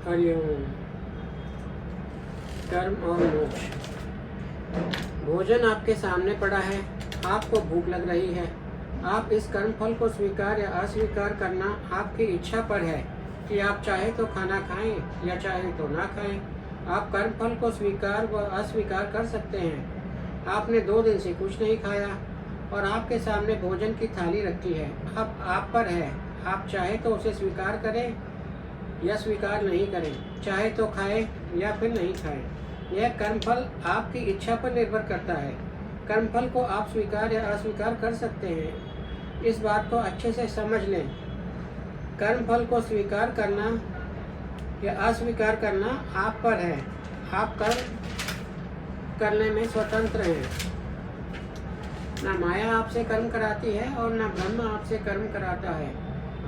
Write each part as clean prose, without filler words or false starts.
हरिओम। कर्म और मोक्ष। भोजन आपके सामने पड़ा है, आपको भूख लग रही है। आप इस कर्म फल को स्वीकार या अस्वीकार करना आपकी इच्छा पर है कि आप चाहे तो खाना खाएं या चाहे तो ना खाएं। आप कर्म फल को स्वीकार व अस्वीकार कर सकते हैं। आपने 2 दिन से कुछ नहीं खाया और आपके सामने भोजन की थाली रखी है। अब आप पर है, आप चाहे तो उसे स्वीकार करें या स्वीकार नहीं करें, चाहे तो खाएं या फिर नहीं खाएं। यह कर्मफल आपकी इच्छा पर निर्भर करता है। कर्मफल को आप स्वीकार या अस्वीकार कर सकते हैं। इस बात को अच्छे से समझ लें। कर्मफल को स्वीकार करना या अस्वीकार करना आप पर है। आप कर्म करने में स्वतंत्र हैं। न माया आपसे कर्म कराती है और न ब्रह्म आपसे कर्म कराता है।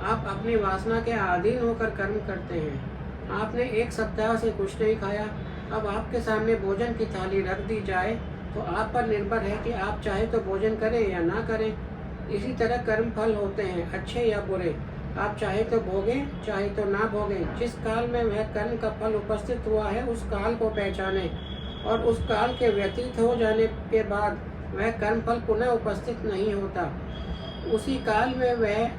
आप अपनी वासना के अधीन होकर कर्म करते हैं। आपने 1 सप्ताह से कुछ नहीं खाया। अब आपके सामने भोजन की थाली रख दी जाए तो आप पर निर्भर है कि आप चाहे तो भोजन करें या ना करें। इसी तरह कर्म फल होते हैं, अच्छे या बुरे। आप चाहे तो भोगें, चाहे तो ना भोगें। जिस काल में वह कर्म का फल उपस्थित हुआ है उस काल को पहचानें और उस काल के व्यतीत हो जाने के बाद वह कर्म फल पुनः उपस्थित नहीं होता। उसी काल में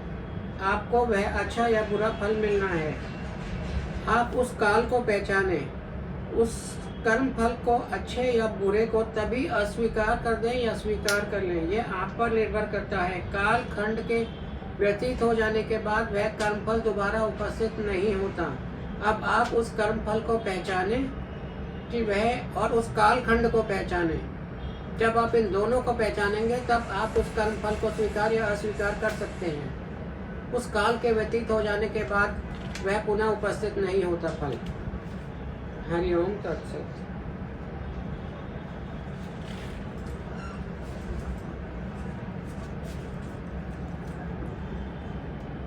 आपको वह अच्छा या बुरा फल मिलना है। आप उस काल को पहचानें। उस कर्म फल को, अच्छे या बुरे को, तभी अस्वीकार कर दें या स्वीकार कर लें, यह आप पर निर्भर करता है। काल खंड के व्यतीत हो जाने के बाद वह कर्म फल दोबारा उपस्थित नहीं होता। अब आप उस कर्म फल को पहचानें कि वह, और उस काल खंड को पहचानें। जब आप इन दोनों को पहचानेंगे तब आप उस कर्म फल को स्वीकार या अस्वीकार कर सकते हैं। उस काल के व्यतीत हो जाने के बाद वह पुनः उपस्थित नहीं होता फल। हरिओम तत्सत।